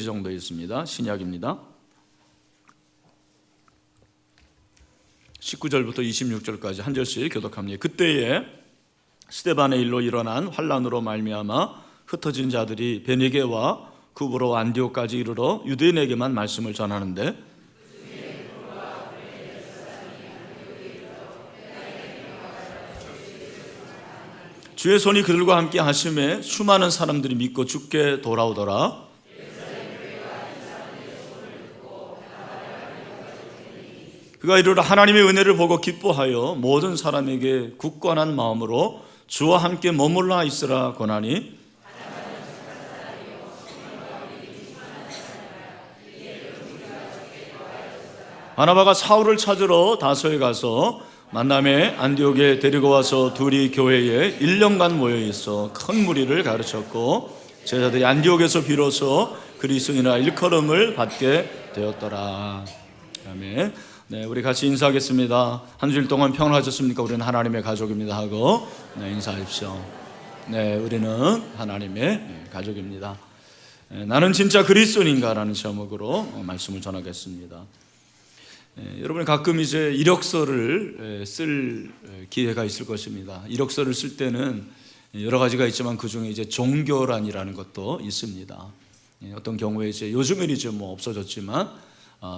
정도 있습니다. 신약입니다. 19절부터 26절까지 한 절씩 교독합니다. 그때에 스데반의 일로 일어난 환란으로 말미암아 흩어진 자들이 베니게와 구브로 안디옥까지 이르러 유대인에게만 말씀을 전하는데 주의 손이 그들과 함께 하심에 수많은 사람들이 믿고 주께 돌아오더라. 그가 이르러 하나님의 은혜를 보고 기뻐하여 모든 사람에게 굳건한 마음으로 주와 함께 머물러 있으라 권하니 바나바가 사울을 찾으러 다소에 가서 만남에 안디옥에 데리고 와서 둘이 교회에 1년간 모여 있어 큰 무리를 가르쳤고 제자들이 안디옥에서 비로소 그리스도인이라 일컬음을 받게 되었더라. 아멘. 네, 우리 같이 인사하겠습니다. 한 주일 동안 평안하셨습니까? 우리는 하나님의 가족입니다 하고 인사하십시오. 네, 우리는 하나님의 가족입니다. 나는 진짜 그리스도인가라는 제목으로 말씀을 전하겠습니다. 여러분 가끔 이제 이력서를 쓸 기회가 있을 것입니다. 이력서를 쓸 때는 여러 가지가 있지만 그 중에 이제 종교란이라는 것도 있습니다. 어떤 경우에 이제 요즘은 이제 뭐 없어졌지만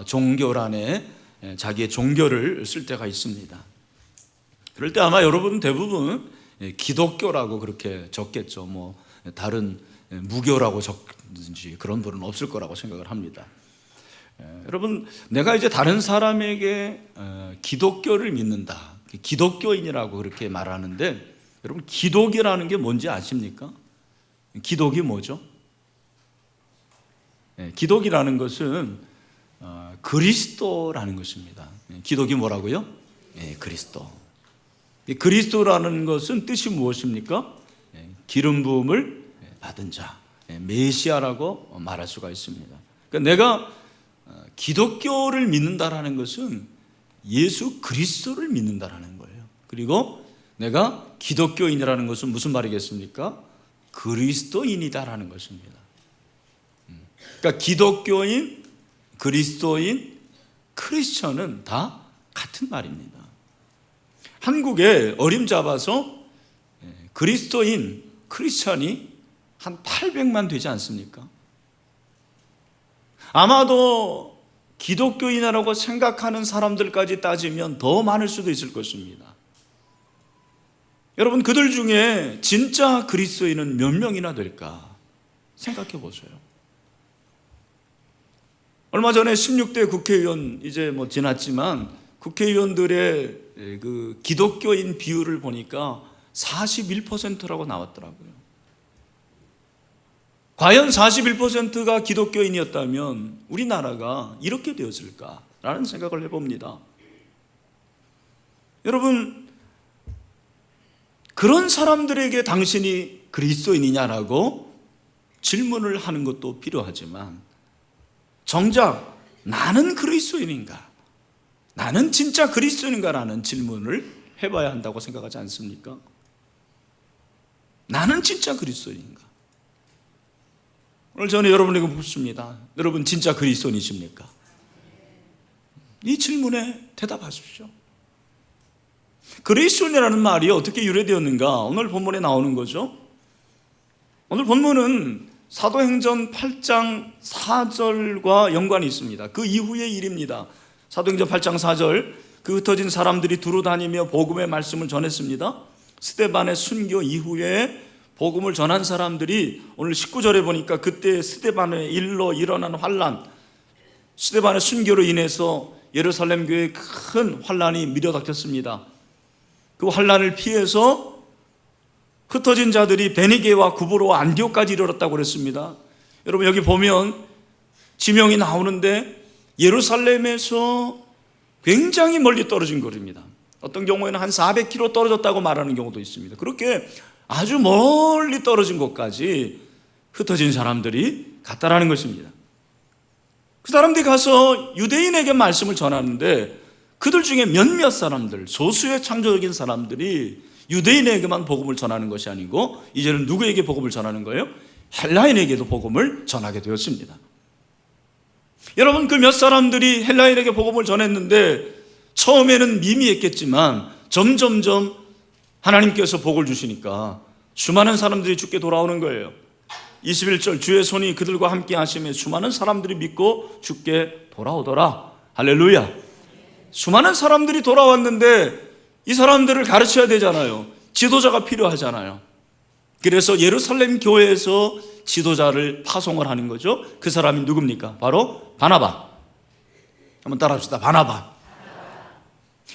종교란에 자기의 종교를 쓸 때가 있습니다. 그럴 때 아마 여러분 대부분 기독교라고 그렇게 적겠죠. 뭐 다른 무교라고 적든지 그런 분은 없을 거라고 생각을 합니다. 여러분 내가 이제 다른 사람에게 기독교를 믿는다, 기독교인이라고 그렇게 말하는데 여러분 기독이라는 게 뭔지 아십니까? 기독이 뭐죠? 기독이라는 것은 그리스도라는 것입니다. 기독이 뭐라고요? 그리스도. 그리스도라는 것은 뜻이 무엇입니까? 기름 부음을 받은 자, 메시아라고 말할 수가 있습니다. 그러니까 내가 기독교를 믿는다라는 것은 예수 그리스도를 믿는다라는 거예요. 그리고 내가 기독교인이라는 것은 무슨 말이겠습니까? 그리스도인이다라는 것입니다. 그러니까 기독교인, 그리스도인, 크리스천은 다 같은 말입니다. 한국에 어림잡아서 그리스도인, 크리스천이 한 800만 되지 않습니까? 아마도 기독교인이라고 생각하는 사람들까지 따지면 더 많을 수도 있을 것입니다. 여러분 그들 중에 진짜 그리스도인은 몇 명이나 될까 생각해 보세요. 얼마 전에 16대 국회의원 이제 뭐 지났지만 국회의원들의 그 기독교인 비율을 보니까 41%라고 나왔더라고요. 과연 41%가 기독교인이었다면 우리나라가 이렇게 되었을까라는 생각을 해봅니다. 여러분 그런 사람들에게 당신이 그리스도인이냐라고 질문을 하는 것도 필요하지만 정작 나는 그리스도인인가? 나는 진짜 그리스도인가라는 질문을 해봐야 한다고 생각하지 않습니까? 나는 진짜 그리스도인인가? 오늘 저는 여러분에게 묻습니다. 여러분 진짜 그리스도인이십니까? 이 질문에 대답하십시오. 그리스도인이라는 말이 어떻게 유래되었는가? 오늘 본문에 나오는 거죠. 오늘 본문은 사도행전 8장 4절과 연관이 있습니다. 그 이후의 일입니다. 사도행전 8장 4절 그 흩어진 사람들이 두루 다니며 복음의 말씀을 전했습니다. 스데반의 순교 이후에 복음을 전한 사람들이 오늘 19절에 보니까 그때 스데반의 일로 일어난 환란, 스데반의 순교로 인해서 예루살렘 교회에 큰 환란이 밀어닥쳤습니다. 그 환란을 피해서 흩어진 자들이 베니게와 구브로 안디옥까지 이르렀다고 그랬습니다. 여러분 여기 보면 지명이 나오는데 예루살렘에서 굉장히 멀리 떨어진 거리입니다. 어떤 경우에는 한 400km 떨어졌다고 말하는 경우도 있습니다. 그렇게 아주 멀리 떨어진 곳까지 흩어진 사람들이 갔다라는 것입니다. 그 사람들이 가서 유대인에게 말씀을 전하는데 그들 중에 몇몇 사람들, 소수의 창조적인 사람들이 유대인에게만 복음을 전하는 것이 아니고 이제는 누구에게 복음을 전하는 거예요? 헬라인에게도 복음을 전하게 되었습니다. 여러분, 그 몇 사람들이 헬라인에게 복음을 전했는데 처음에는 미미했겠지만 점점점 하나님께서 복을 주시니까 수많은 사람들이 주께 돌아오는 거예요. 21절, 주의 손이 그들과 함께 하시며 수많은 사람들이 믿고 주께 돌아오더라. 할렐루야. 수많은 사람들이 돌아왔는데 이 사람들을 가르쳐야 되잖아요. 지도자가 필요하잖아요. 그래서 예루살렘 교회에서 지도자를 파송을 하는 거죠. 그 사람이 누굽니까? 바로 바나바. 한번 따라합시다. 바나바.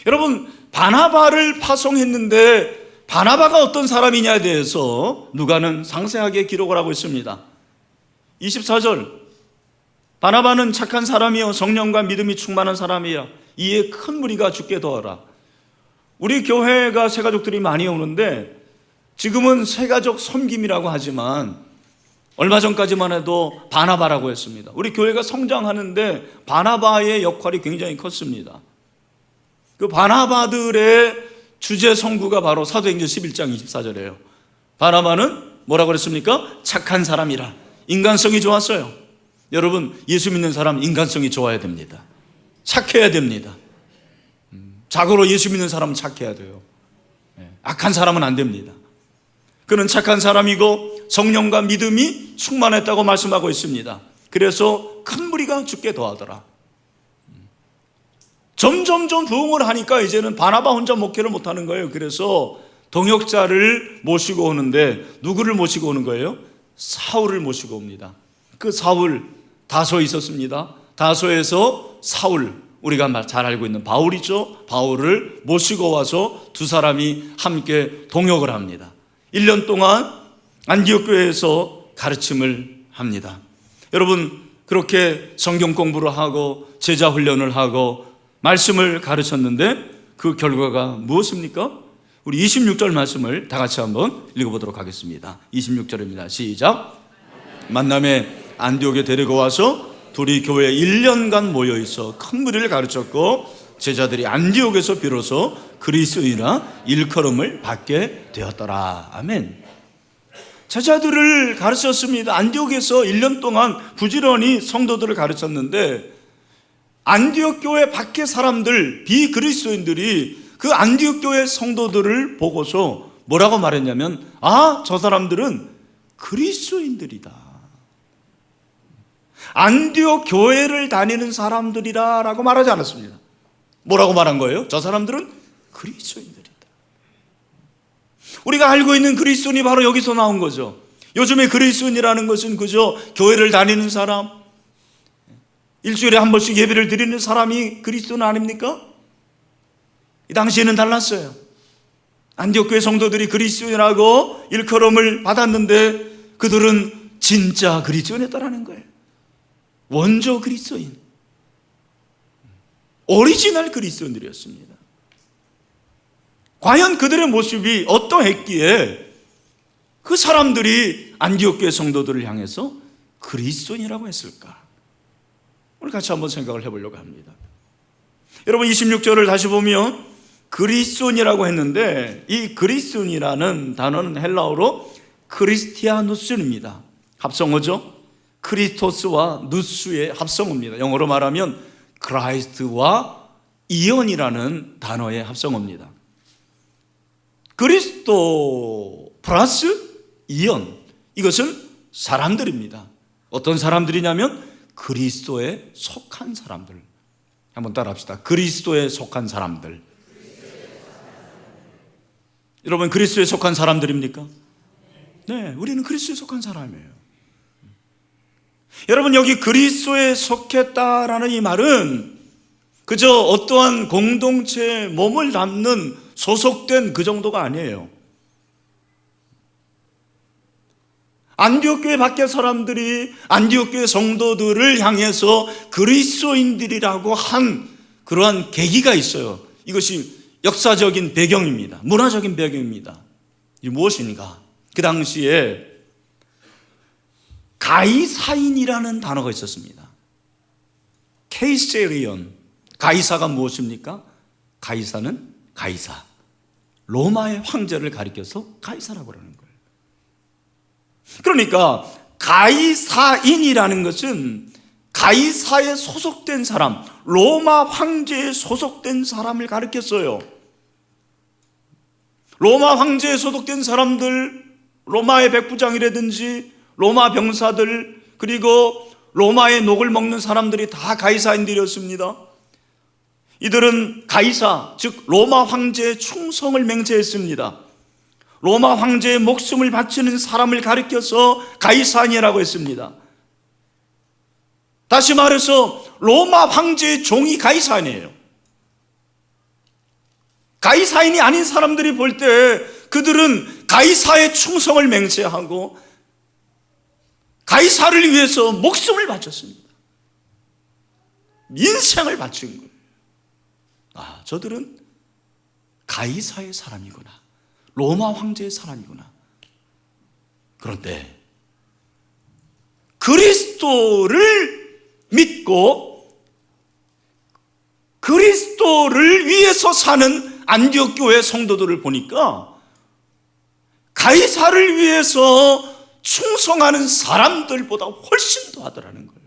여러분, 바나바를 파송했는데 바나바가 어떤 사람이냐에 대해서 누가는 상세하게 기록을 하고 있습니다. 24절, 바나바는 착한 사람이요 성령과 믿음이 충만한 사람이야. 이에 큰 무리가 주께 더하라. 우리 교회가 새가족들이 많이 오는데 지금은 새가족 섬김이라고 하지만 얼마 전까지만 해도 바나바라고 했습니다. 우리 교회가 성장하는데 바나바의 역할이 굉장히 컸습니다. 그 바나바들의 주제 성구가 바로 사도행전 11장 24절이에요. 바나바는 뭐라고 그랬습니까? 착한 사람이라. 인간성이 좋았어요. 여러분, 예수 믿는 사람 인간성이 좋아야 됩니다. 착해야 됩니다. 자고로 예수 믿는 사람은 착해야 돼요. 악한 사람은 안 됩니다. 그는 착한 사람이고 성령과 믿음이 충만했다고 말씀하고 있습니다. 그래서 큰 무리가 주께 더하더라. 점점점 부흥을 하니까 이제는 바나바 혼자 목회를 못하는 거예요. 그래서 동역자를 모시고 오는데 누구를 모시고 오는 거예요? 사울을 모시고 옵니다. 그 사울, 다소에 있었습니다. 다소에서 사울, 우리가 잘 알고 있는 바울이죠. 바울을 모시고 와서 두 사람이 함께 동역을 합니다. 1년 동안 안디옥 교회에서 가르침을 합니다. 여러분, 그렇게 성경 공부를 하고 제자 훈련을 하고 말씀을 가르쳤는데 그 결과가 무엇입니까? 우리 26절 말씀을 다 같이 한번 읽어보도록 하겠습니다. 26절입니다. 시작. 만남에 안디옥에 데리고 와서 둘이 교회에 1년간 모여있어 큰 무리를 가르쳤고 제자들이 안디옥에서 비로소 그리스도인이라 일컬음을 받게 되었더라. 아멘. 제자들을 가르쳤습니다. 안디옥에서 1년 동안 부지런히 성도들을 가르쳤는데 안디옥 교회 밖의 사람들, 비그리스도인들이 그 안디옥 교회 성도들을 보고서 뭐라고 말했냐면, 아, 저 사람들은 그리스도인들이다. 안디옥 교회를 다니는 사람들이라 라고 말하지 않았습니다. 뭐라고 말한 거예요? 저 사람들은 그리스도인들이다. 우리가 알고 있는 그리스도인이 바로 여기서 나온 거죠. 요즘에 그리스도인이라는 것은 그저 교회를 다니는 사람, 일주일에 한 번씩 예배를 드리는 사람이 그리스도는 아닙니까? 이 당시에는 달랐어요. 안디옥 교회 성도들이 그리스도인이라고 일컬음을 받았는데 그들은 진짜 그리스도인이었다라는 거예요. 원조 그리스도인, 오리지널 그리스도인들이었습니다. 과연 그들의 모습이 어떠했기에 그 사람들이 안디옥 교회 성도들을 향해서 그리스도인이라고 했을까? 오늘 같이 한번 생각을 해보려고 합니다. 여러분, 26절을 다시 보면 그리스도인이라고 했는데 이 그리스도인이라는 단어는 헬라어로 크리스티아누스입니다. 합성어죠. 크리스토스와 누스의 합성어입니다. 영어로 말하면 크라이스트와 이언이라는 단어의 합성어입니다. 그리스도 플러스 이언, 이것은 사람들입니다. 어떤 사람들이냐면 그리스도에 속한 사람들. 한번 따라합시다. 그리스도에 속한 사람들. 여러분, 그리스도에 속한 사람들입니까? 네, 우리는 그리스도에 속한 사람이에요. 여러분, 여기 그리스도에 속했다라는 이 말은 그저 어떠한 공동체에 몸을 담는 소속된 그 정도가 아니에요. 안디옥 교회 밖의 사람들이 안디옥 교회 성도들을 향해서 그리스도인들이라고 한 그러한 계기가 있어요. 이것이 역사적인 배경입니다. 문화적인 배경입니다. 이게 무엇인가? 그 당시에 가이사인이라는 단어가 있었습니다. 케이세리온. 가이사가 무엇입니까? 가이사는 가이사. 로마의 황제를 가리켜서 가이사라고 하는 거예요. 그러니까 가이사인이라는 것은 가이사에 소속된 사람, 로마 황제에 소속된 사람을 가리켰어요. 로마 황제에 소속된 사람들, 로마의 백부장이라든지 로마 병사들, 그리고 로마의 녹을 먹는 사람들이 다 가이사인들이었습니다. 이들은 가이사, 즉 로마 황제의 충성을 맹세했습니다. 로마 황제의 목숨을 바치는 사람을 가리켜서 가이사인이라고 했습니다. 다시 말해서 로마 황제의 종이 가이사인이에요. 가이사인이 아닌 사람들이 볼 때 그들은 가이사의 충성을 맹세하고 가이사를 위해서 목숨을 바쳤습니다. 인생을 바친 거예요. 아, 저들은 가이사의 사람이구나, 로마 황제의 사람이구나. 그런데 그리스도를 믿고 그리스도를 위해서 사는 안디옥 교회 성도들을 보니까 가이사를 위해서 충성하는 사람들보다 훨씬 더 하더라는 거예요.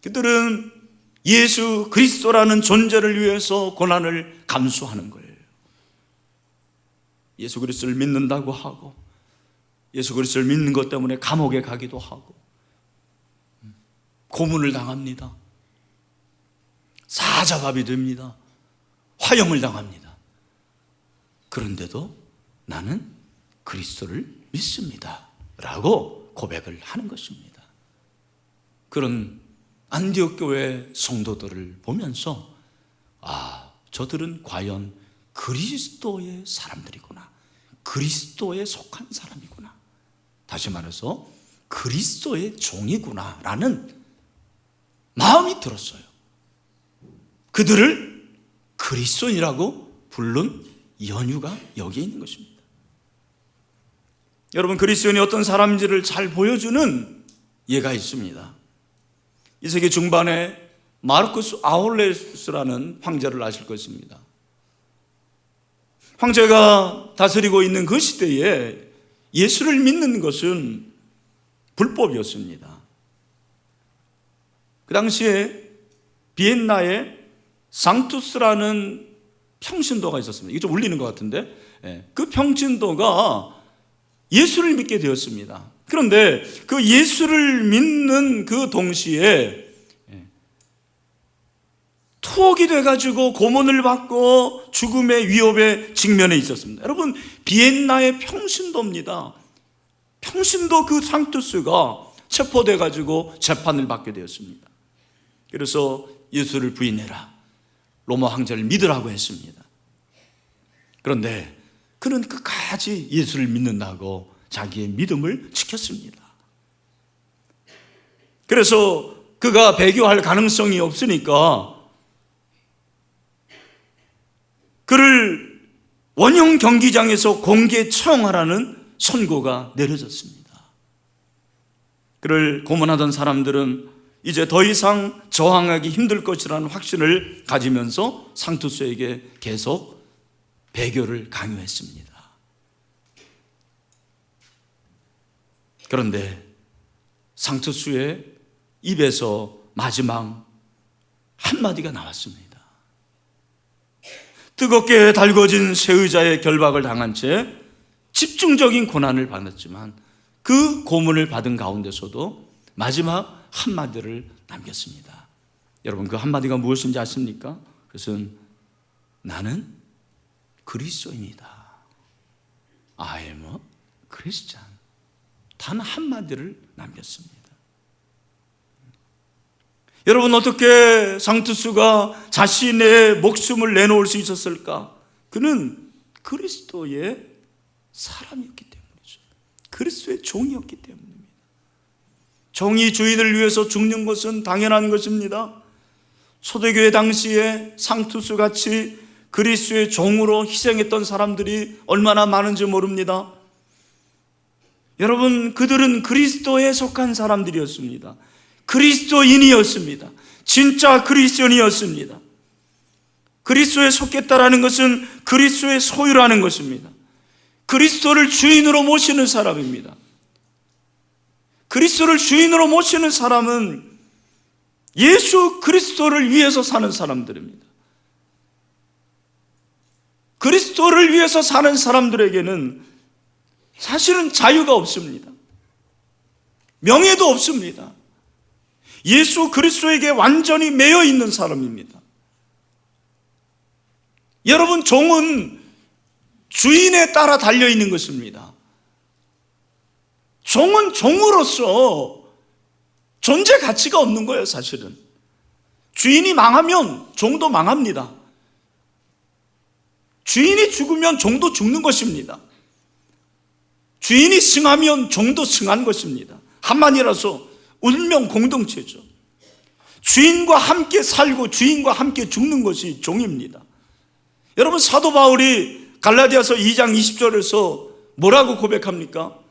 그들은 예수 그리스도라는 존재를 위해서 고난을 감수하는 거예요. 예수 그리스도를 믿는다고 하고, 예수 그리스도를 믿는 것 때문에 감옥에 가기도 하고, 고문을 당합니다. 사자밥이 됩니다. 화형을 당합니다. 그런데도 나는 그리스도를 믿습니다 라고 고백을 하는 것입니다. 그런 안디옥 교회 성도들을 보면서 아, 저들은 과연 그리스도의 사람들이구나, 그리스도에 속한 사람이구나, 다시 말해서 그리스도의 종이구나 라는 마음이 들었어요. 그들을 그리스도인이라고 부른 연유가 여기에 있는 것입니다. 여러분, 그리스도인이 어떤 사람인지를 잘 보여주는 예가 있습니다. 이 세기 중반에 마르쿠스 아울레스라는 황제를 아실 것입니다. 황제가 다스리고 있는 그 시대에 예수를 믿는 것은 불법이었습니다. 그 당시에 비엔나에 상투스라는 평신도가 있었습니다. 이게 좀 울리는 것 같은데, 그 평신도가 예수를 믿게 되었습니다. 그런데 그 예수를 믿는 그 동시에 투옥이 돼가지고 고문을 받고 죽음의 위협에 직면해 있었습니다. 여러분, 비엔나의 평신도입니다. 평신도 그 상투스가 체포돼가지고 재판을 받게 되었습니다. 그래서 예수를 부인해라, 로마 황제를 믿으라고 했습니다. 그런데 그는 끝까지 예수를 믿는다고 자기의 믿음을 지켰습니다. 그래서 그가 배교할 가능성이 없으니까 그를 원형 경기장에서 공개 처형하라는 선고가 내려졌습니다. 그를 고문하던 사람들은 이제 더 이상 저항하기 힘들 것이라는 확신을 가지면서 상투스에게 계속 배교를 강요했습니다. 그런데 상투스의 입에서 마지막 한마디가 나왔습니다. 뜨겁게 달궈진 쇠의자에 결박을 당한 채 집중적인 고난을 받았지만 그 고문을 받은 가운데서도 마지막 한마디를 남겼습니다. 여러분, 그 한마디가 무엇인지 아십니까? 그것은 나는 그리스도인이다. I am a Christian. 단 한마디를 남겼습니다. 여러분, 어떻게 상투스가 자신의 목숨을 내놓을 수 있었을까? 그는 그리스도의 사람이었기 때문이죠. 그리스도의 종이었기 때문입니다. 종이 주인을 위해서 죽는 것은 당연한 것입니다. 초대교회 당시에 상투스 같이 그리스도의 종으로 희생했던 사람들이 얼마나 많은지 모릅니다. 여러분, 그들은 그리스도에 속한 사람들이었습니다. 그리스도인이었습니다. 진짜 그리스도인이었습니다. 그리스도에 속했다라는 것은 그리스도의 소유라는 것입니다. 그리스도를 주인으로 모시는 사람입니다. 그리스도를 주인으로 모시는 사람은 예수 그리스도를 위해서 사는 사람들입니다. 그리스도를 위해서 사는 사람들에게는 사실은 자유가 없습니다. 명예도 없습니다. 예수 그리스도에게 완전히 매여 있는 사람입니다. 여러분, 종은 주인에 따라 달려 있는 것입니다. 종은 종으로서 존재 가치가 없는 거예요, 사실은. 주인이 망하면 종도 망합니다. 주인이 죽으면 종도 죽는 것입니다. 주인이 승하면 종도 승한 것입니다. 한마디라서 운명 공동체죠. 주인과 함께 살고 주인과 함께 죽는 것이 종입니다. 여러분, 사도 바울이 갈라디아서 2장 20절에서 뭐라고 고백합니까?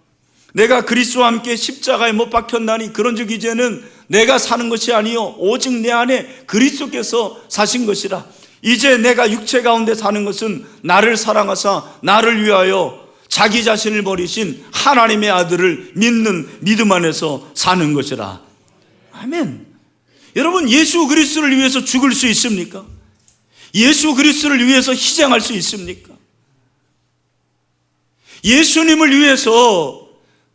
내가 그리스도와 함께 십자가에 못 박혔나니 그런즉 이제는 내가 사는 것이 아니요 오직 내 안에 그리스도께서 사신 것이라. 이제 내가 육체 가운데 사는 것은 나를 사랑하사 나를 위하여 자기 자신을 버리신 하나님의 아들을 믿는 믿음 안에서 사는 것이라. 아멘. 여러분, 예수 그리스도를 위해서 죽을 수 있습니까? 예수 그리스도를 위해서 희생할 수 있습니까? 예수님을 위해서,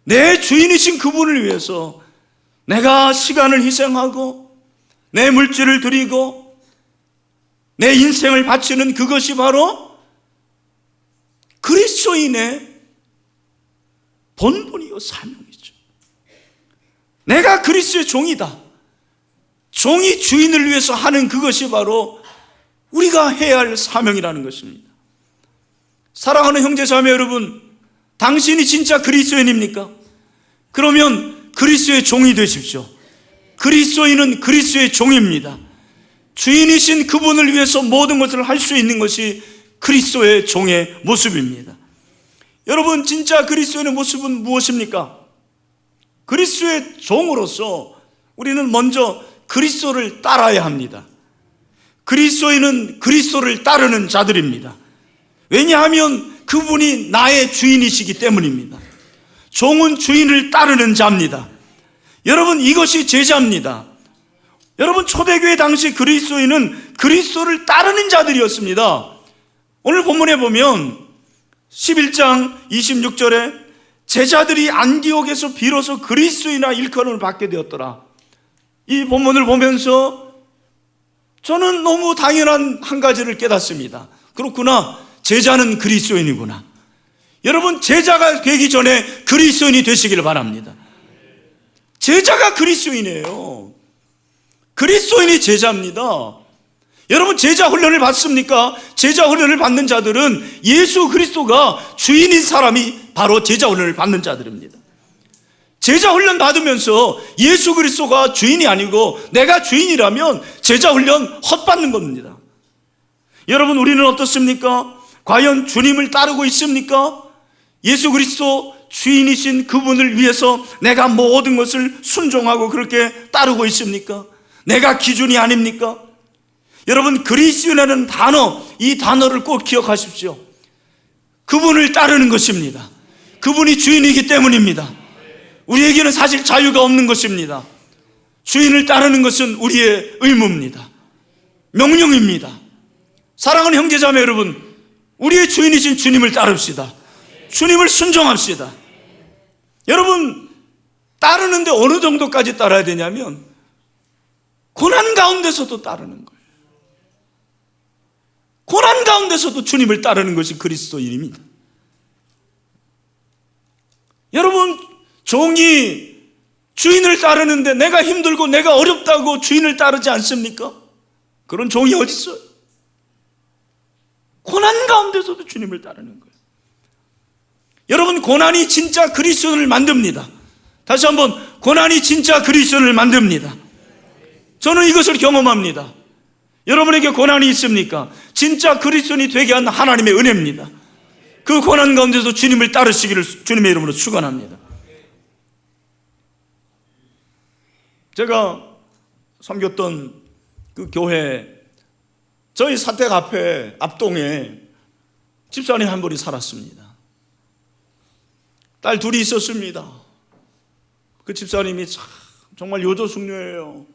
내 주인이신 그분을 위해서 내가 시간을 희생하고 내 물질을 드리고 내 인생을 바치는 그것이 바로 그리스도인의 본분이요 사명이죠. 내가 그리스도의 종이다. 종이 주인을 위해서 하는 그것이 바로 우리가 해야 할 사명이라는 것입니다. 사랑하는 형제자매 여러분, 당신이 진짜 그리스도인입니까? 그러면 그리스도의 종이 되십시오. 그리스도인은 그리스도의 종입니다. 주인이신 그분을 위해서 모든 것을 할 수 있는 것이 그리스도의 종의 모습입니다. 여러분, 진짜 그리스도인의 모습은 무엇입니까? 그리스도의 종으로서 우리는 먼저 그리스도를 따라야 합니다. 그리스도인은 그리스도를 따르는 자들입니다. 왜냐하면 그분이 나의 주인이시기 때문입니다. 종은 주인을 따르는 자입니다. 여러분, 이것이 제자입니다. 여러분, 초대교회 당시 그리스도인은 그리스도를 따르는 자들이었습니다. 오늘 본문에 보면 11장 26절에 제자들이 안디옥에서 비로소 그리스도인이라 일컬음을 받게 되었더라. 이 본문을 보면서 저는 너무 당연한 한 가지를 깨닫습니다. 그렇구나, 제자는 그리스도인이구나. 여러분, 제자가 되기 전에 그리스도인이 되시기를 바랍니다. 제자가 그리스도인이에요. 그리스도인이 제자입니다. 여러분, 제자 훈련을 받습니까? 제자 훈련을 받는 자들은 예수 그리스도가 주인인 사람이 바로 제자 훈련을 받는 자들입니다. 제자 훈련 받으면서 예수 그리스도가 주인이 아니고 내가 주인이라면 제자 훈련 헛받는 겁니다. 여러분, 우리는 어떻습니까? 과연 주님을 따르고 있습니까? 예수 그리스도 주인이신 그분을 위해서 내가 모든 것을 순종하고 그렇게 따르고 있습니까? 내가 기준이 아닙니까? 여러분, 그리스도라는 단어, 이 단어를 꼭 기억하십시오. 그분을 따르는 것입니다. 그분이 주인이기 때문입니다. 우리에게는 사실 자유가 없는 것입니다. 주인을 따르는 것은 우리의 의무입니다. 명령입니다. 사랑하는 형제자매 여러분, 우리의 주인이신 주님을 따릅시다. 주님을 순종합시다. 여러분, 따르는데 어느 정도까지 따라야 되냐면 고난 가운데서도 따르는 거예요. 고난 가운데서도 주님을 따르는 것이 그리스도인입니다. 여러분, 종이 주인을 따르는데 내가 힘들고 내가 어렵다고 주인을 따르지 않습니까? 그런 종이 어디 있어요? 고난 가운데서도 주님을 따르는 거예요. 여러분, 고난이 진짜 그리스도인을 만듭니다. 다시 한번, 고난이 진짜 그리스도인을 만듭니다. 저는 이것을 경험합니다. 여러분에게 고난이 있습니까? 진짜 그리스도인이 되게 한 하나님의 은혜입니다. 그 고난 가운데서 주님을 따르시기를 주님의 이름으로 축원합니다. 제가 섬겼던 그 교회, 저희 사택 앞에 앞동에 집사님 한 분이 살았습니다. 딸 둘이 있었습니다. 그 집사님이 정말 요조숙녀예요.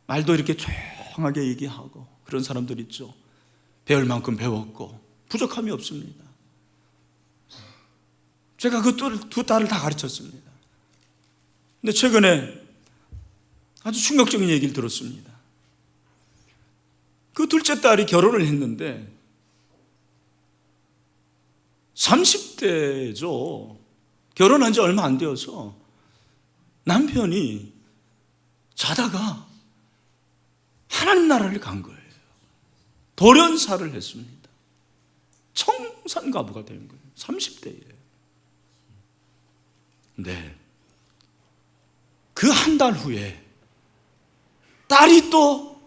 말도 이렇게 조용하게 얘기하고 그런 사람들 있죠. 배울 만큼 배웠고 부족함이 없습니다. 제가 그 두 딸을 다 가르쳤습니다. 근데 최근에 아주 충격적인 얘기를 들었습니다. 그 둘째 딸이 결혼을 했는데 30대죠. 결혼한 지 얼마 안 되어서 남편이 자다가 하나님 나라를 간 거예요. 돌연사를 했습니다. 청산가부가 된 거예요. 30대예요. 네. 그 한 달 후에 딸이 또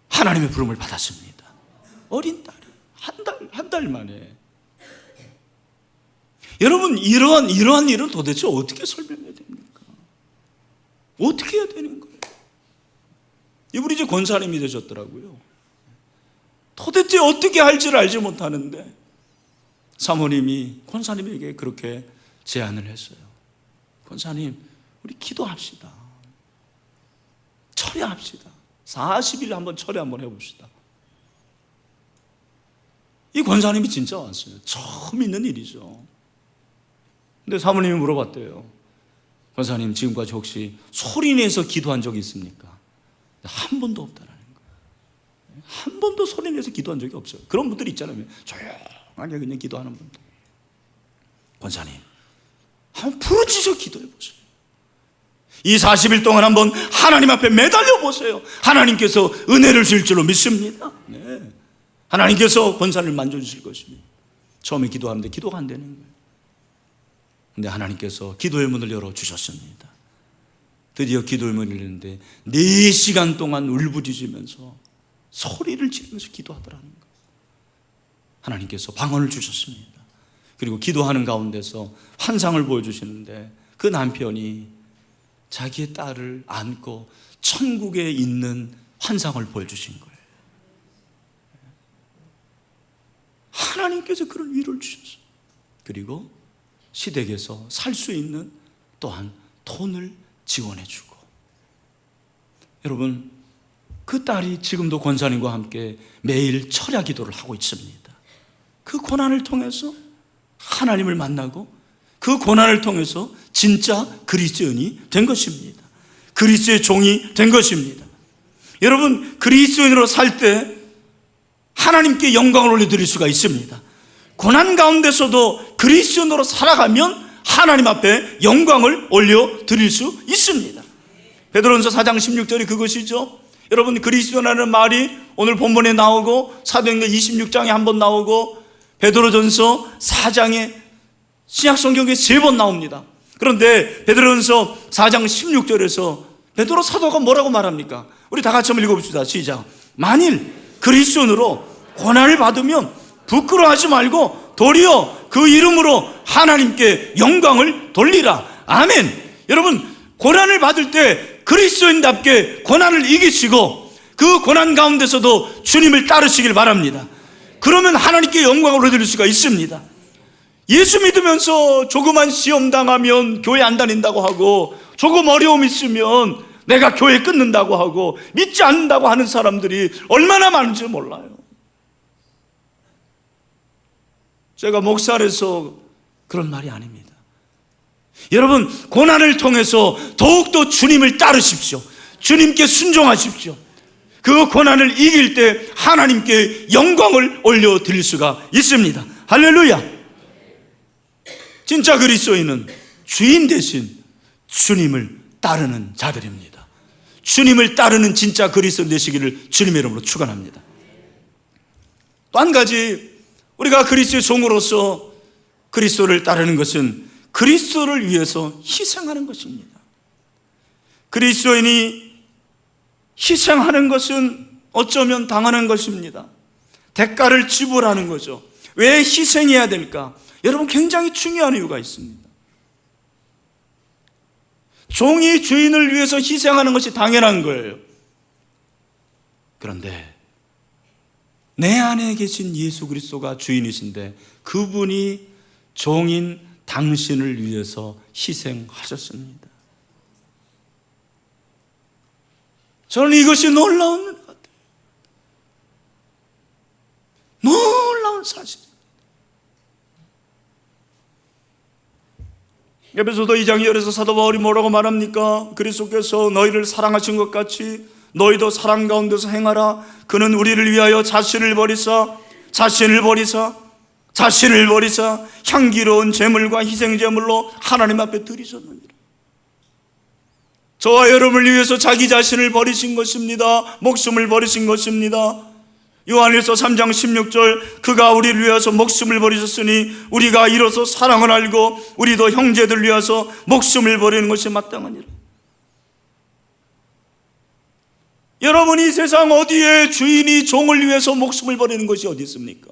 하나님의 부름을 받았습니다. 어린 딸이 한 달 만에. 여러분, 이러한 일은 도대체 어떻게 설명해야 됩니까? 어떻게 해야 되는 거예요? 이분이 이제 권사님이 되셨더라고요. 도대체 어떻게 할지를 알지 못하는데 사모님이 권사님에게 그렇게 제안을 했어요. 권사님, 우리 기도합시다. 철회합시다. 40일 한번 철회 한번 해봅시다. 이 권사님이 진짜 왔어요. 처음 있는 일이죠. 근데 사모님이 물어봤대요. 권사님, 지금까지 혹시 소리내서 기도한 적이 있습니까? 한 번도 없다라는 거예요. 한 번도 소리내서 기도한 적이 없어요. 그런 분들이 있잖아요. 조용하게 그냥 기도하는 분들. 권사님, 한번 부르짖어 기도해 보세요. 이 40일 동안 한번 하나님 앞에 매달려 보세요. 하나님께서 은혜를 주실 줄로 믿습니다. 네. 하나님께서 권사를 만져주실 것입니다. 처음에 기도하는데 기도가 안 되는 거예요. 근데 하나님께서 기도의 문을 열어주셨습니다. 드디어 기도의 문을 열었는데 4시간 동안 울부짖으면서 소리를 지르면서 기도하더라는 거예요. 하나님께서 방언을 주셨습니다. 그리고 기도하는 가운데서 환상을 보여주시는데 그 남편이 자기의 딸을 안고 천국에 있는 환상을 보여주신 거예요. 하나님께서 그런 위로를 주셨어요. 그리고 시댁에서 살 수 있는 또한 돈을 지원해주고. 여러분, 그 딸이 지금도 권사님과 함께 매일 철야 기도를 하고 있습니다. 그 고난을 통해서 하나님을 만나고 그 고난을 통해서 진짜 그리스도인이 된 것입니다. 그리스도의 종이 된 것입니다. 여러분, 그리스도인으로 살 때 하나님께 영광을 올려드릴 수가 있습니다. 고난 가운데서도 그리스도인으로 살아가면 하나님 앞에 영광을 올려드릴 수 있습니다. 베드로전서 4장 16절이 그것이죠. 여러분, 그리스도라는 말이 오늘 본문에 나오고 사도행전 26장에 한번 나오고 베드로전서 4장에 신약 성경에 3번 나옵니다. 그런데 베드로전서 4장 16절에서 베드로 사도가 뭐라고 말합니까? 우리 다 같이 한번 읽어봅시다. 시작. 만일 그리스도인으로 고난을 받으면 부끄러워하지 말고 도리어 그 이름으로 하나님께 영광을 돌리라. 아멘. 여러분, 고난을 받을 때 그리스도인답게 고난을 이기시고 그 고난 가운데서도 주님을 따르시길 바랍니다. 그러면 하나님께 영광을 올려드릴 수가 있습니다. 예수 믿으면서 조그만 시험 당하면 교회 안 다닌다고 하고, 조금 어려움 있으면 내가 교회 끊는다고 하고, 믿지 않는다고 하는 사람들이 얼마나 많은지 몰라요. 제가 목살에서 그런 말이 아닙니다. 여러분, 고난을 통해서 더욱더 주님을 따르십시오. 주님께 순종하십시오. 그 고난을 이길 때 하나님께 영광을 올려드릴 수가 있습니다. 할렐루야. 진짜 그리스도인은 주인 대신 주님을 따르는 자들입니다. 주님을 따르는 진짜 그리스도인 되시기를 주님의 이름으로 축원합니다. 또 한 가지, 우리가 그리스도의 종으로서 그리스도를 따르는 것은 그리스도를 위해서 희생하는 것입니다. 그리스도인이 희생하는 것은 어쩌면 당하는 것입니다. 대가를 지불하는 거죠. 왜 희생해야 될까? 여러분, 굉장히 중요한 이유가 있습니다. 종이 주인을 위해서 희생하는 것이 당연한 거예요. 그런데 내 안에 계신 예수 그리스도가 주인이신데 그분이 종인 당신을 위해서 희생하셨습니다. 저는 이것이 놀라운 것 같아요. 놀라운 사실. 에베소서 2장 2절에서 사도 바울이 뭐라고 말합니까? 그리스도께서 너희를 사랑하신 것 같이 너희도 사랑 가운데서 행하라. 그는 우리를 위하여 자신을 버리사 향기로운 제물과 희생제물로 하나님 앞에 드리셨느니라. 저와 여러분을 위해서 자기 자신을 버리신 것입니다. 목숨을 버리신 것입니다. 요한일서 3장 16절, 그가 우리를 위해서 목숨을 버리셨으니 우리가 이로써 사랑을 알고 우리도 형제들 위해서 목숨을 버리는 것이 마땅하니라. 여러분, 이 세상 어디에 주인이 종을 위해서 목숨을 버리는 것이 어디 있습니까?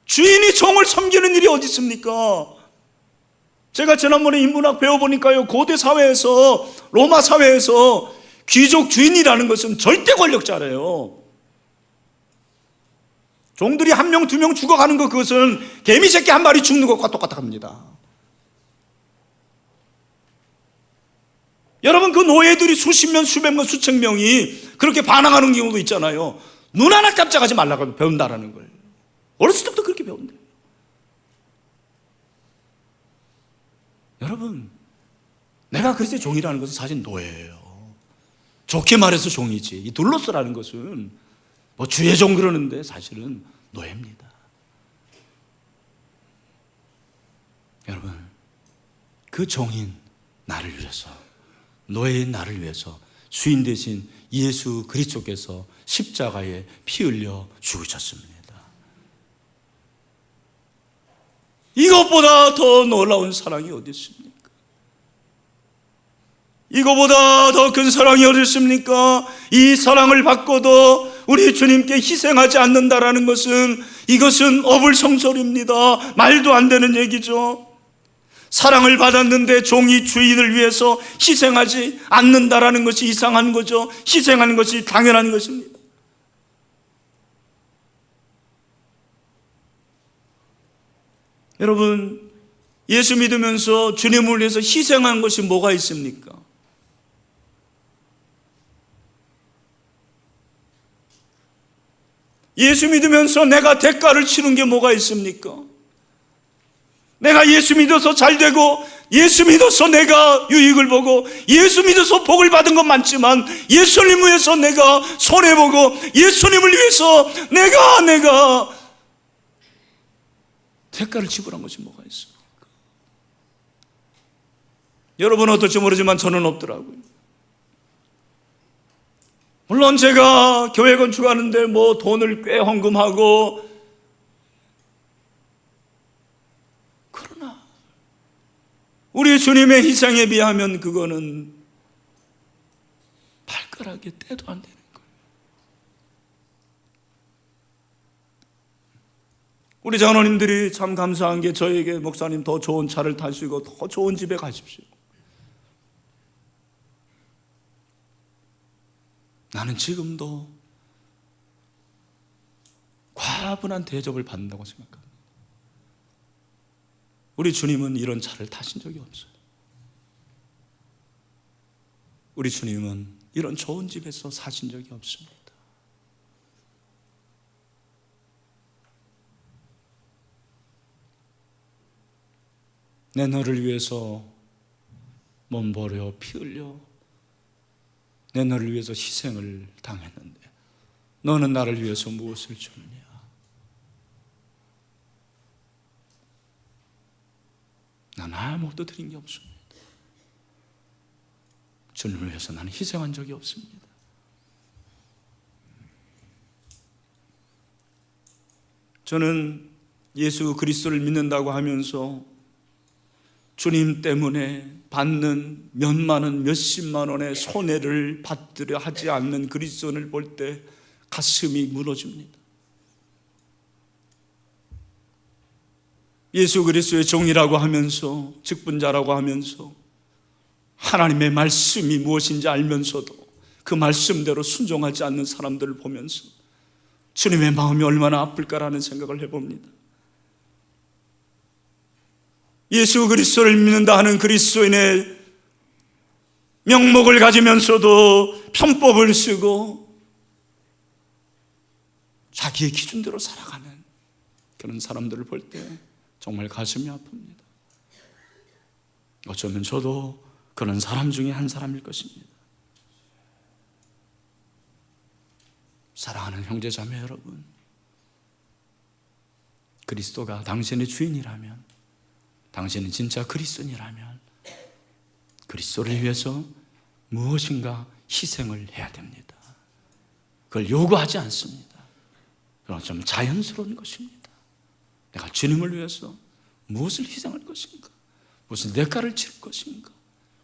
주인이 종을 섬기는 일이 어디 있습니까? 제가 지난번에 인문학 배워보니까요, 고대 사회에서, 로마 사회에서 귀족 주인이라는 것은 절대 권력자래요. 종들이 한 명, 두 명 죽어가는 것, 그것은 개미 새끼 한 마리 죽는 것과 똑같합니다. 여러분, 그 노예들이 수십 명, 수백 명, 수천 명이 그렇게 반항하는 경우도 있잖아요. 눈 하나 깜짝하지 말라고 배운다라는 걸. 어렸을 때부터 그렇게 배운대요. 여러분, 내가 그리스도의 종이라는 것은 사실 노예예요. 좋게 말해서 종이지, 이 둘로스라는 것은 뭐 주의 종 그러는데 사실은 노예입니다. 여러분, 그 종인 나를 위해서, 노예인 나를 위해서 주인 대신 예수 그리스도께서 십자가에 피 흘려 죽으셨습니다. 이것보다 더 놀라운 사랑이 어디 있습니까? 이거보다 더 큰 사랑이 어디 있습니까? 이 사랑을 받고도 우리 주님께 희생하지 않는다라는 것은, 이것은 어불성설입니다. 말도 안 되는 얘기죠. 사랑을 받았는데 종이 주인을 위해서 희생하지 않는다라는 것이 이상한 거죠. 희생하는 것이 당연한 것입니다. 여러분, 예수 믿으면서 주님을 위해서 희생한 것이 뭐가 있습니까? 예수 믿으면서 내가 대가를 치른 게 뭐가 있습니까? 내가 예수 믿어서 잘 되고, 예수 믿어서 내가 유익을 보고, 예수 믿어서 복을 받은 건 많지만 예수님을 위해서 내가 손해보고, 예수님을 위해서 내가 대가를 지불한 것이 뭐가 있습니까? 여러분은 어떨지 모르지만 저는 없더라고요. 물론 제가 교회 건축하는데 뭐 돈을 꽤 헌금하고, 그러나 우리 주님의 희생에 비하면 그거는 발가락에 떼도 안 되는 거예요. 우리 장로님들이 참 감사한 게, 저에게 목사님 더 좋은 차를 타시고 더 좋은 집에 가십시오. 나는 지금도 과분한 대접을 받는다고 생각합니다. 우리 주님은 이런 차를 타신 적이 없어요. 우리 주님은 이런 좋은 집에서 사신 적이 없습니다. 내 너를 위해서 몸 버려 피 흘려 내 너를 위해서 희생을 당했는데 너는 나를 위해서 무엇을 줬냐? 난 아무것도 드린 게 없습니다. 주님을 위해서 나는 희생한 적이 없습니다. 저는 예수 그리스도를 믿는다고 하면서 주님 때문에 받는 몇만 원, 몇십만 원의 손해를 받으려 하지 않는 그리스도인을 볼 때 가슴이 무너집니다. 예수 그리스도의 종이라고 하면서, 직분자라고 하면서 하나님의 말씀이 무엇인지 알면서도 그 말씀대로 순종하지 않는 사람들을 보면서 주님의 마음이 얼마나 아플까라는 생각을 해봅니다. 예수 그리스도를 믿는다 하는 그리스도인의 명목을 가지면서도 편법을 쓰고 자기의 기준대로 살아가는 그런 사람들을 볼 때 정말 가슴이 아픕니다. 어쩌면 저도 그런 사람 중에 한 사람일 것입니다. 사랑하는 형제자매 여러분, 그리스도가 당신의 주인이라면, 당신은 진짜 그리스도인이라면 그리스도를 위해서 무엇인가 희생을 해야 됩니다. 그걸 요구하지 않습니다. 그건 좀 자연스러운 것입니다. 내가 주님을 위해서 무엇을 희생할 것인가? 무슨 대가를 치를 것인가?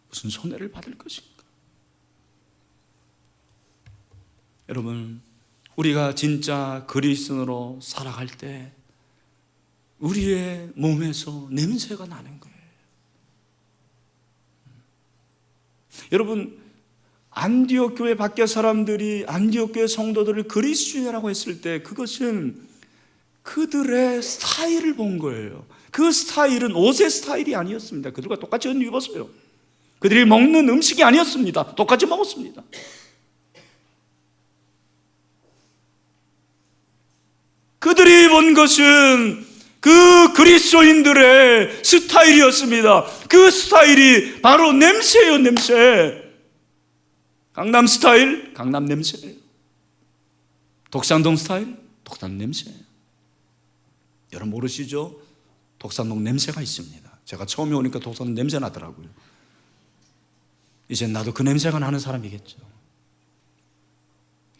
무슨 손해를 받을 것인가? 여러분, 우리가 진짜 그리스도인으로 살아갈 때 우리의 몸에서 냄새가 나는 거예요. 여러분, 안디옥 교회 밖의 사람들이 안디옥 교회 성도들을 그리스도인이라고 했을 때 그것은 그들의 스타일을 본 거예요. 그 스타일은 옷의 스타일이 아니었습니다. 그들과 똑같이 옷 입었어요. 그들이 먹는 음식이 아니었습니다. 똑같이 먹었습니다. 그들이 본 것은 그 그리스도인들의 스타일이었습니다. 그 스타일이 바로 냄새예요, 냄새. 강남 스타일, 강남 냄새예요. 독산동 스타일, 독산 냄새예요. 여러분 모르시죠? 독산동 냄새가 있습니다. 제가 처음에 오니까 독산동 냄새 나더라고요. 이제 나도 그 냄새가 나는 사람이겠죠.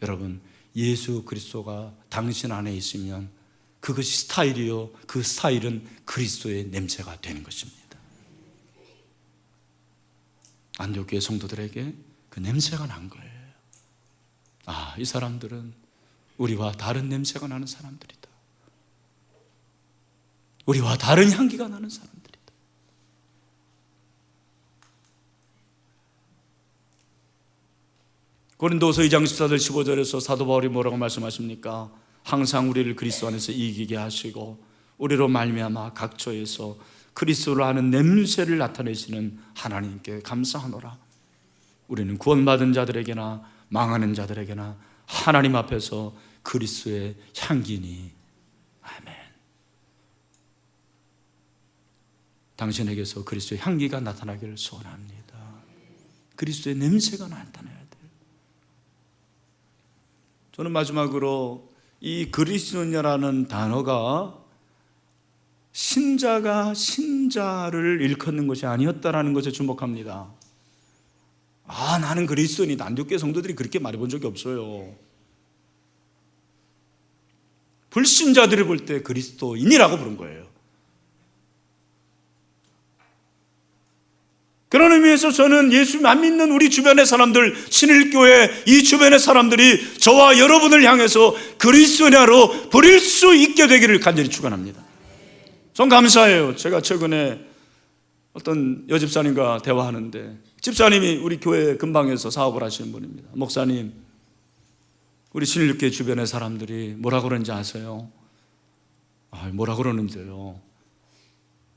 여러분, 예수 그리스도가 당신 안에 있으면 그것이 스타일이요, 그 스타일은 그리스도의 냄새가 되는 것입니다. 안디옥 교회 성도들에게 그 냄새가 난 거예요. 아, 이 사람들은 우리와 다른 냄새가 나는 사람들이다. 우리와 다른 향기가 나는 사람들이다. 고린도서 2장 14절 15절에서 사도 바울이 뭐라고 말씀하십니까? 항상 우리를 그리스도 안에서 이기게 하시고 우리로 말미암아 각처에서 그리스도를 아는 냄새를 나타내시는 하나님께 감사하노라. 우리는 구원받은 자들에게나 망하는 자들에게나 하나님 앞에서 그리스도의 향기니. 아멘. 당신에게서 그리스도의 향기가 나타나기를 소원합니다. 그리스도의 냄새가 나타나야 돼요. 저는 마지막으로 이 그리스도인이라는 단어가 신자가 신자를 일컫는 것이 아니었다라는 것에 주목합니다. 아, 나는 그리스도인이다. 안디옥 성도들이 그렇게 말해본 적이 없어요. 불신자들을 볼 때 그리스도인이라고 부른 거예요. 그런 의미에서 저는 예수 안 믿는 우리 주변의 사람들, 신일교회 이 주변의 사람들이 저와 여러분을 향해서 그리스도인으로 부릴 수 있게 되기를 간절히 축원합니다. 전 감사해요. 제가 최근에 어떤 여집사님과 대화하는데, 집사님이 우리 교회 근방에서 사업을 하시는 분입니다. 목사님, 우리 신일교회 주변의 사람들이 뭐라고 그러는지 아세요? 뭐라고 그러는데요?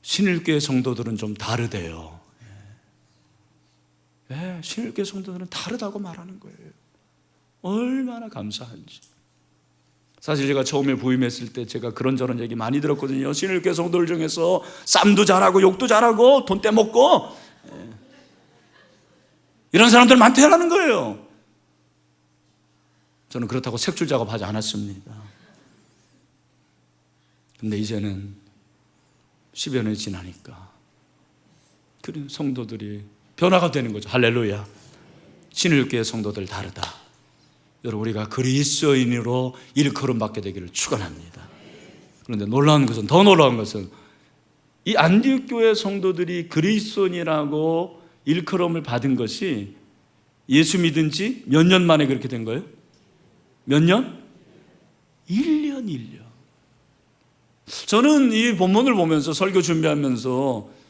신일교회 성도들은 좀 다르대요. 네, 신일교회 성도들은 다르다고 말하는 거예요. 얼마나 감사한지. 사실 제가 처음에 부임했을 때 제가 그런저런 얘기 많이 들었거든요. 신일교회 성도들 중에서 쌈도 잘하고 욕도 잘하고 돈 떼먹고 이런 사람들 많다라는 거예요. 저는 그렇다고 색출 작업하지 않았습니다. 근데 이제는 10여 년이 지나니까 그런 성도들이 변화가 되는 거죠. 할렐루야. 신일교회 성도들 다르다. 여러분, 우리가 그리스도인으로 일컬음 받게 되기를 축원합니다. 그런데 놀라운 것은, 더 놀라운 것은 이 안디옥 교회 성도들이 그리스도인이라고 일컬음을 받은 것이 예수 믿은 지 몇 년 만에 그렇게 된 거예요? 몇 년? 1년. 저는 이 본문을 보면서 설교 준비하면서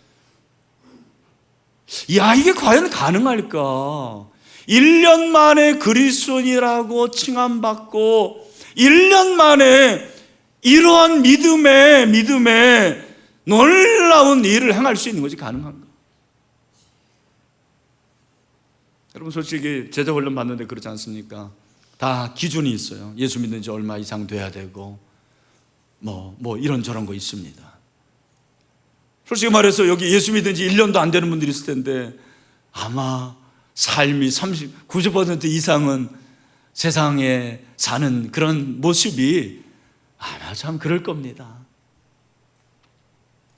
야, 이게 과연 가능할까? 1년 만에 그리스도인이라고 칭함받고 1년 만에 이러한 믿음의 놀라운 일을 행할 수 있는 것이 가능한가? 여러분 솔직히 제자 훈련 받는데 그렇지 않습니까? 다 기준이 있어요. 예수 믿는 지 얼마 이상 돼야 되고 뭐 이런저런 거 있습니다. 솔직히 말해서 여기 예수 믿은 지 1년도 안 되는 분들이 있을 텐데 아마 삶이 90% 이상은 세상에 사는 그런 모습이 아마 참 그럴 겁니다.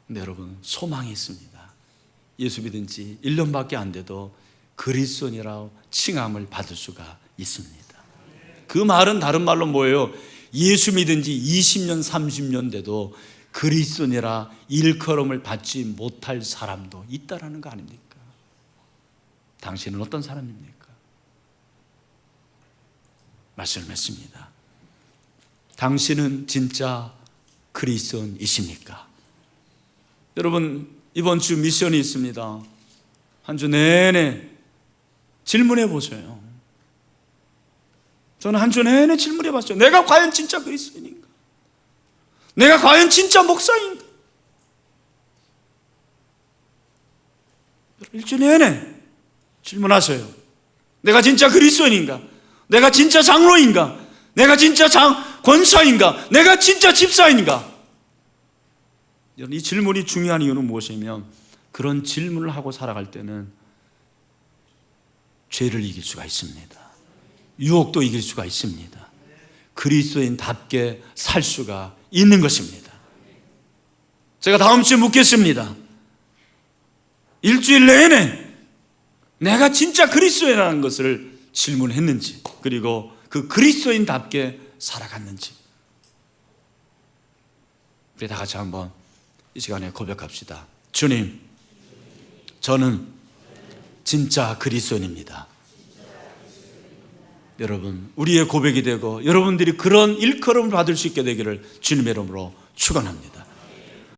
근데 여러분 소망이 있습니다. 예수 믿은 지 1년밖에 안 돼도 그리스도인이라고 칭함을 받을 수가 있습니다. 그 말은 다른 말로 뭐예요? 예수 믿은 지 20년 30년 돼도 그리스도인이라 일컬음을 받지 못할 사람도 있다라는 거 아닙니까? 당신은 어떤 사람입니까? 말씀을 했습니다. 당신은 진짜 그리스도인이십니까? 여러분 이번 주 미션이 있습니다. 한 주 내내 질문해 보세요. 저는 한 주 내내 질문해 봤어요. 내가 과연 진짜 그리스도인인가? 내가 과연 진짜 목사인가? 일주 내내 질문하세요. 내가 진짜 그리스도인인가? 내가 진짜 장로인가? 내가 진짜 권사인가? 내가 진짜 집사인가? 이 질문이 중요한 이유는 무엇이냐면 그런 질문을 하고 살아갈 때는 죄를 이길 수가 있습니다. 유혹도 이길 수가 있습니다. 그리스도인답게 살 수가 있는 것입니다. 제가 다음 주에 묻겠습니다. 일주일 내내 내가 진짜 그리스도인이라는 것을 질문했는지, 그리고 그 그리스도인답게 살아갔는지, 우리 다 같이 한번 이 시간에 고백합시다. 주님, 저는 진짜 그리스도인입니다. 여러분, 우리의 고백이 되고 여러분들이 그런 일컬음을 받을 수 있게 되기를 주님의 이름으로 축원합니다.